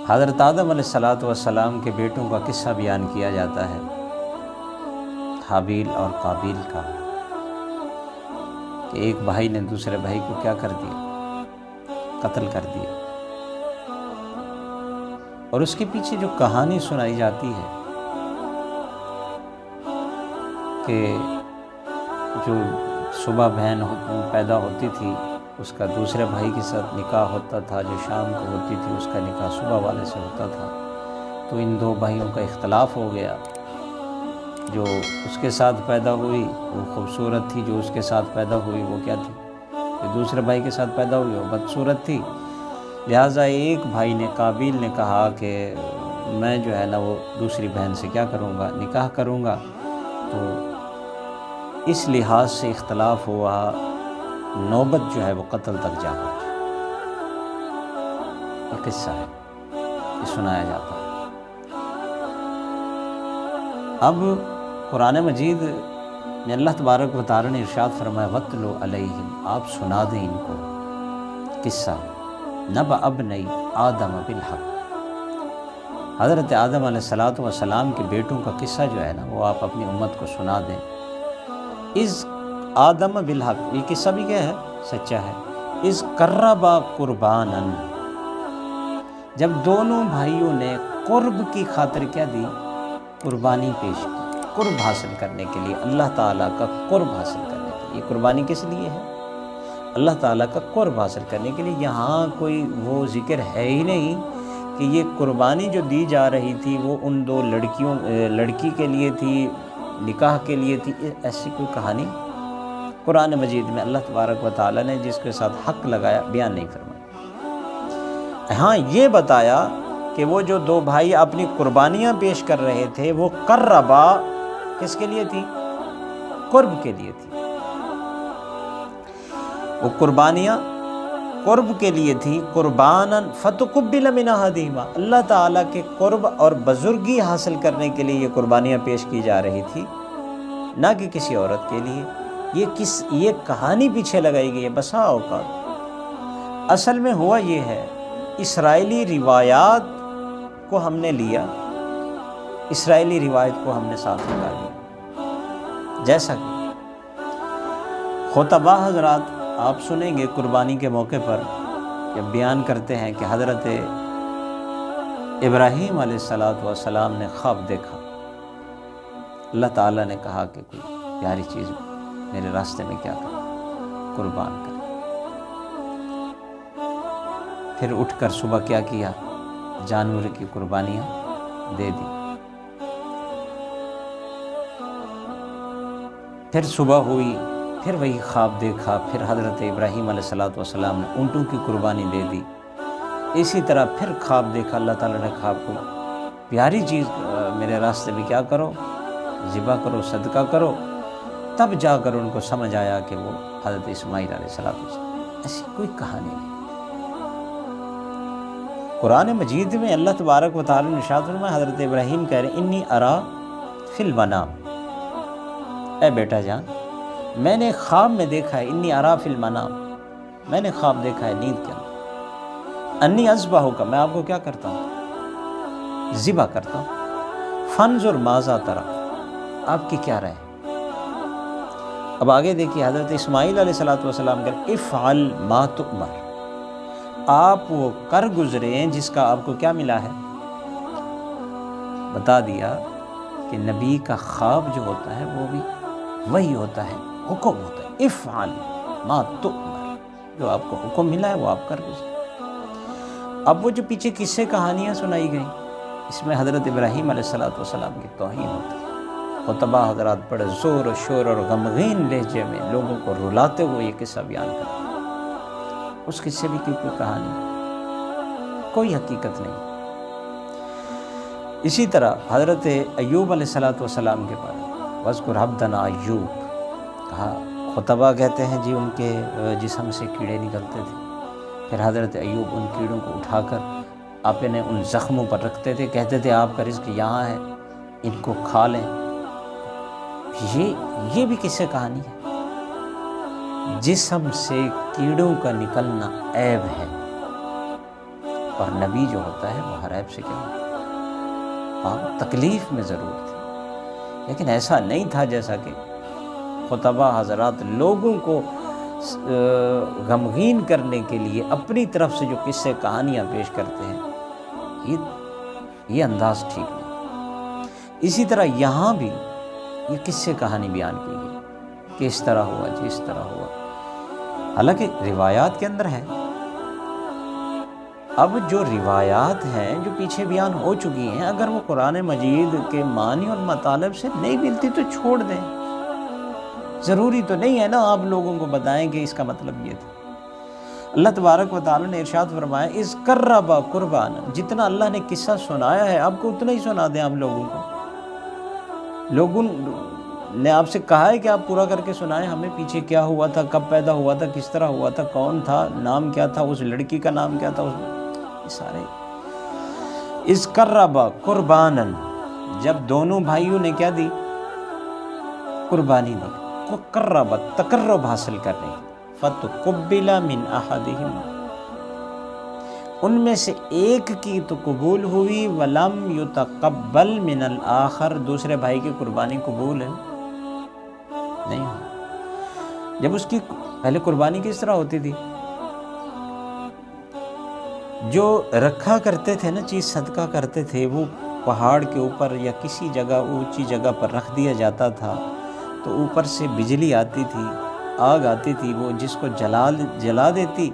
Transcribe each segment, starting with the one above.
حضرت آدم علیہ السلام کے بیٹوں کا قصہ بیان کیا جاتا ہے، حابیل اور قابیل کا، کہ ایک بھائی نے دوسرے بھائی کو کیا کر دیا؟ قتل کر دیا۔ اور اس کے پیچھے جو کہانی سنائی جاتی ہے کہ جو صبح بہن پیدا ہوتی تھی اس کا دوسرے بھائی کے ساتھ نکاح ہوتا تھا، جو شام کو ہوتی تھی اس کا نکاح صبح والے سے ہوتا تھا، تو ان دو بھائیوں کا اختلاف ہو گیا۔ جو اس کے ساتھ پیدا ہوئی وہ خوبصورت تھی، جو اس کے ساتھ پیدا ہوئی وہ کیا تھی؟ جو دوسرے بھائی کے ساتھ پیدا ہوئی وہ بدصورت تھی۔ لہٰذا ایک بھائی نے، قابیل نے کہا کہ میں جو ہے نا وہ دوسری بہن سے کیا کروں گا؟ نکاح کروں گا۔ تو اس لحاظ سے اختلاف ہوا، نوبت جو ہے وہ قتل تک جا پہنچی۔ یہ قصہ ہے، یہ سنایا جاتا ہے۔ اب قرآن مجید میں اللہ تبارک و تعالی نے ارشاد فرمایا وَاتْلُ عَلَيْهِمْ، آپ سنا دیں ان کو قصہ نَبَأَ ابْنَيْ آدَمَ بِالْحَقِّ، حضرت آدم علیہ السلام کے بیٹوں کا قصہ جو ہے نا وہ آپ اپنی امت کو سنا دیں۔ اِذْ آدم بالحق، یہ قصہ بھی کیا ہے؟ سچا ہے۔ اِذْ قَرَّبَا قُرْبَانًا، جب دونوں بھائیوں نے قرب کی خاطر کیا دی؟ قربانی پیش کی، قرب حاصل کرنے کے لیے، اللہ تعالیٰ کا قرب حاصل کرنے کے لیے۔ یہ قربانی کس لیے ہے؟ اللہ تعالیٰ کا قرب حاصل کرنے کے لیے۔ یہاں کوئی وہ ذکر ہے ہی نہیں کہ یہ قربانی جو دی جا رہی تھی وہ ان دو لڑکی کے لیے تھی، نکاح کے لیے تھی، ایسی کوئی کہانی قرآن مجید میں اللہ تبارک و تعالیٰ نے جس کے ساتھ حق لگایا بیان نہیں فرمایا۔ ہاں یہ بتایا کہ وہ جو دو بھائی اپنی قربانیاں پیش کر رہے تھے وہ قربا کس کے لیے تھی؟ قرب کے لیے تھی۔ وہ قربانیاں قرب کے لیے تھی، قربانا فتقبل من احدہما، اللہ تعالیٰ کے قرب اور بزرگی حاصل کرنے کے لیے یہ قربانیاں پیش کی جا رہی تھی، نہ کہ کسی عورت کے لیے۔ یہ کہانی پیچھے لگائی گئی ہے بسا اوقات۔ اصل میں ہوا یہ ہے، اسرائیلی روایات کو ہم نے لیا، اسرائیلی روایت کو ہم نے ساتھ لگا دیا۔ جیسا کہ خطبہ حضرات آپ سنیں گے قربانی کے موقع پر جب بیان کرتے ہیں کہ حضرت ابراہیم علیہ السلام نے خواب دیکھا، اللہ تعالیٰ نے کہا کہ کوئی پیاری چیز میرے راستے میں کیا کرے؟ قربان کرے۔ پھر اٹھ کر صبح کیا کیا؟ جانور کی قربانیاں دے دی۔ پھر صبح ہوئی، پھر وہی خواب دیکھا، پھر حضرت ابراہیم علیہ السلام نے اونٹوں کی قربانی دے دی۔ اسی طرح پھر خواب دیکھا، اللہ تعالیٰ نے خواب کو پیاری چیز میرے راستے میں کیا کرو؟ ذبح کرو، صدقہ کرو۔ تب جا کر ان کو سمجھ آیا کہ وہ حضرت اسماعیل علیہ السلام۔ ایسی کوئی کہانی نہیں۔ قرآن مجید میں اللہ تبارک و تعالی نے ارشاد فرمایا، حضرت ابراہیم کہہ رہے ہیں انی ارا فی المنام، اے بیٹا جان میں نے خواب میں دیکھا ہے، انی ارا فی المنام، میں نے خواب دیکھا ہے نیند کے اندر، انی اذبحک، میں آپ کو کیا کرتا ہوں؟ ذبح کرتا ہوں، فانظر ماذا تری، آپ کی کیا رائے؟ اب آگے دیکھیے، حضرت اسماعیل علیہ السلام کہہ رہے افعل ما تؤمر، آپ وہ کر گزرے ہیں جس کا آپ کو کیا ملا ہے؟ بتا دیا کہ نبی کا خواب جو ہوتا ہے وہ بھی وہی ہوتا ہے، حکم ہوتا ہے، افعل ما تؤمر، جو آپ کو حکم ملا ہے وہ آپ کر گزرے۔ اب وہ جو پیچھے قصے کہانیاں سنائی گئیں اس میں حضرت ابراہیم علیہ السلام کی توہین ہوتی ہے۔ خطبہ حضرات بڑے زور و شور اور غمگین لہجے میں لوگوں کو رلاتے ہوئے یہ قصہ بیان کرتے ہیں۔ اس قصے بھی کوئی کہانی، کوئی حقیقت نہیں۔ اسی طرح حضرت ایوب علیہ السلام کے پاس وَاذْكُرْ عَبْدَنَا ایوب، کہا خطبہ کہتے ہیں جی ان کے جسم سے کیڑے نکلتے تھے، پھر حضرت ایوب ان کیڑوں کو اٹھا کر اپنے ان زخموں پر رکھتے تھے، کہتے تھے آپ کا رزق یہاں ہے، ان کو کھا لیں۔ یہ بھی کس سے کہانی ہے؟ جسم سے کیڑوں کا نکلنا عیب ہے، اور نبی جو ہوتا ہے وہ ہر عیب سے کیا ہوتا ہے، تکلیف میں ضرور تھی، لیکن ایسا نہیں تھا جیسا کہ خطبہ حضرات لوگوں کو غمگین کرنے کے لیے اپنی طرف سے جو قصے کہانیاں پیش کرتے ہیں، یہ انداز ٹھیک نہیں۔ اسی طرح یہاں بھی یہ قصے کہانی بیان کی گئی کہ اس طرح ہوا جی اس طرح ہوا، حالانکہ روایات کے اندر ہے۔ اب جو روایات ہیں جو پیچھے بیان ہو چکی ہیں، اگر وہ قرآن مجید کے معنی اور مطالب سے نہیں ملتی تو چھوڑ دیں، ضروری تو نہیں ہے نا آپ لوگوں کو بتائیں کہ اس کا مطلب یہ تھا۔ اللہ تبارک و تعالیٰ نے ارشاد فرمایا اذ قربا قربانا، جتنا اللہ نے قصہ سنایا ہے آپ کو اتنا ہی سنا دیں آپ لوگوں کو۔ لوگوں نے آپ سے کہا ہے کہ آپ پورا کر کے سنائیں ہمیں، پیچھے کیا ہوا تھا، کب پیدا ہوا تھا، کس طرح ہوا تھا، کون تھا، نام کیا تھا، اس لڑکی کا نام کیا تھا، یہ سارے اذ قربا قربانا، جب دونوں بھائیوں نے کیا دی، قربانی دی، قربت تقرب حاصل کرنے کی، فتقبل من احدہما، ان میں سے ایک کی تو قبول ہوئی، ولم یتقبل من الآخر، دوسرے بھائی کی قربانی قبول ہے نہیں ہوئی۔ جب اس کی پہلے قربانی کس طرح ہوتی تھی، جو رکھا کرتے تھے نا چیز صدقہ کرتے تھے، وہ پہاڑ کے اوپر یا کسی جگہ اونچی جگہ پر رکھ دیا جاتا تھا، تو اوپر سے بجلی آتی تھی، آگ آتی تھی، وہ جس کو جلا دیتی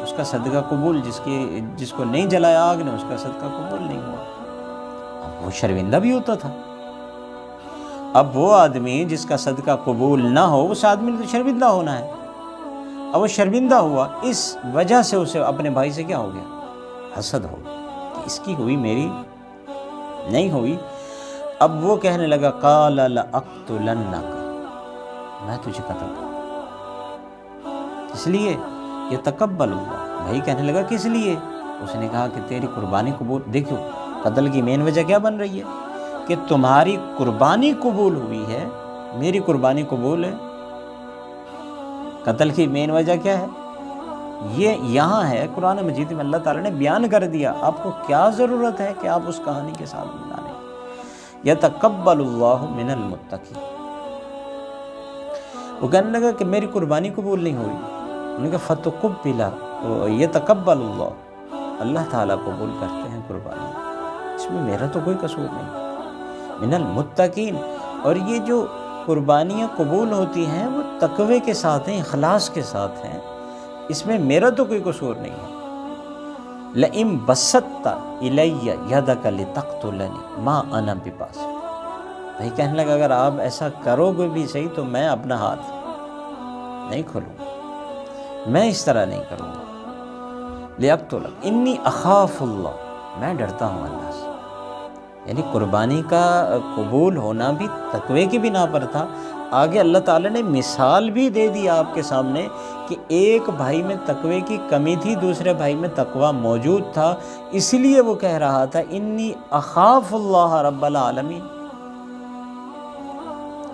اس کا صدقہ قبول، جس کو نہیں جلایا آگ نے اس کا صدقہ قبول نہیں ہوا۔ اب وہ شرمندہ بھی ہوتا تھا، اب وہ آدمی جس کا صدقہ قبول نہ ہو اس آدمی نے تو شرمندہ ہونا ہے، اب وہ شرمندہ ہوا، اس وجہ سے اسے اپنے بھائی سے کیا ہو گیا، حسد ہو گیا کہ اس کی ہوئی میری نہیں ہوئی۔ اب وہ کہنے لگا قال لأقتلنک، میں تجھے قتل کروں، اس لیے یہ تقبل اللہ، بھائی کہنے لگا کس لیے، اس نے کہا کہ تیری قربانی قبول، دیکھو قتل کی مین وجہ کیا بن رہی ہے کہ تمہاری قربانی قبول ہوئی ہے، میری قربانی قبول ہے، قتل کی مین وجہ کیا ہے، یہ یہاں ہے قرآن مجید میں اللہ تعالیٰ نے بیان کر دیا، آپ کو کیا ضرورت ہے کہ آپ اس کہانی کے ساتھ ملانے، یتقبل اللہ من المتقین۔ وہ کہنے لگا کہ میری قربانی قبول نہیں ہوئی، انہوں نے کہا فتقبل، یتقبل اللہ، اللہ تعالیٰ قبول کرتے ہیں قربانی، اس میں میرا تو کوئی قصور نہیں، من المتقین۔ اور یہ جو قربانیاں قبول ہوتی ہیں وہ تقوی کے ساتھ ہیں، اخلاص کے ساتھ ہیں، اس میں میرا تو کوئی قصور نہیں ہے۔ لئن بسطت الی یدک لتقتلنی ما انا بباسط، بھائی کہنے لگا اگر آپ ایسا کرو گے بھی صحیح تو میں اپنا ہاتھ نہیں کھولوں گا، میں اس طرح نہیں کروں گا، لأقتلک انی اخاف اللہ، میں ڈرتا ہوں اللہ سے۔ یعنی قربانی کا قبول ہونا بھی تقوی کی بنا پر تھا۔ آگے اللہ تعالیٰ نے مثال بھی دے دی آپ کے سامنے کہ ایک بھائی میں تقوی کی کمی تھی، دوسرے بھائی میں تقوی موجود تھا، اس لیے وہ کہہ رہا تھا انی اخاف اللہ رب العالمین۔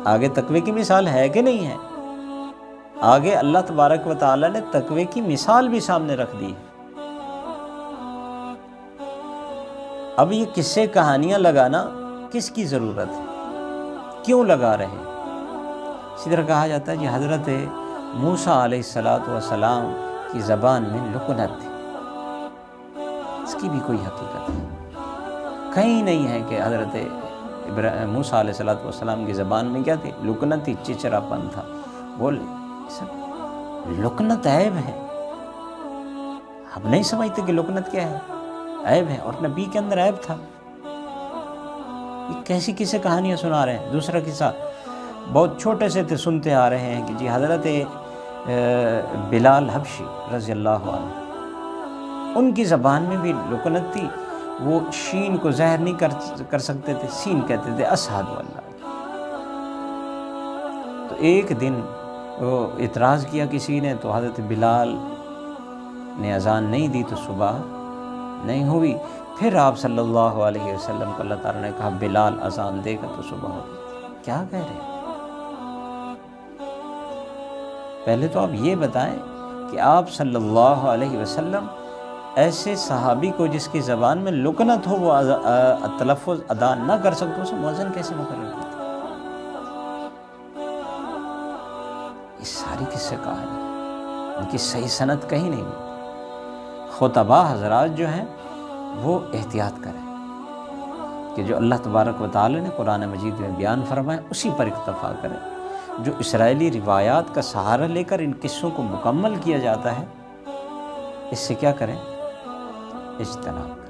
آگے تقوی کی مثال ہے کہ نہیں ہے، آگے اللہ تبارک و تعالیٰ نے تقوی کی مثال بھی سامنے رکھ دی۔ اب یہ قصے کہانیاں لگانا کس کی ضرورت ہے، کیوں لگا رہے؟ اسی طرح کہا جاتا ہے کہ حضرت موسیٰ علیہ السلام کی زبان میں لکنت تھی، اس کی بھی کوئی حقیقت ہے، کہیں نہیں ہے کہ حضرت موسیٰ علیہ السلام کی زبان میں کیا تھی، لکنت تھی، چچرا پن تھا، بولے سب لکنت عیب ہے، ہم نہیں سمجھتے کہ لکنت کیا ہے، عیب ہے، اور نبی کے اندر عیب تھا۔ یہ کیسی قصے کہانیاں سنا رہے ہیں۔ دوسرا قصہ بہت چھوٹے سے تھے، سنتے آ رہے ہیں کہ جی حضرت بلال حبشی رضی اللہ عنہ، ان کی زبان میں بھی لکنت تھی، وہ شین کو ظاہر نہیں کر سکتے تھے، سین کہتے تھے، اشہد واللہ۔ تو ایک دن وہ اعتراض کیا کسی نے، تو حضرت بلال نے اذان نہیں دی تو صبح نہیں ہوئی، پھر آپ صلی اللہ علیہ وسلم کو اللہ تعالیٰ نے کہا بلال اذان دے گا تو صبح ہوگی۔ کیا کہہ رہے ہیں؟ پہلے تو آپ یہ بتائیں کہ آپ صلی اللہ علیہ وسلم ایسے صحابی کو جس کی زبان میں لکنت ہو وہ تلفظ ادا نہ کر سکتے اسے مؤذن کیسے مقرر کرتے؟ یہ ساری کس سے کہانی ان کی صحیح سند کہیں نہیں ملتی۔ خطباء حضرات جو ہیں وہ احتیاط کریں کہ جو اللہ تبارک و تعالی نے قرآن مجید میں بیان فرمائے اسی پر اکتفا کریں۔ جو اسرائیلی روایات کا سہارا لے کر ان قصوں کو مکمل کیا جاتا ہے اس سے کیا کریں؟ اجتناب۔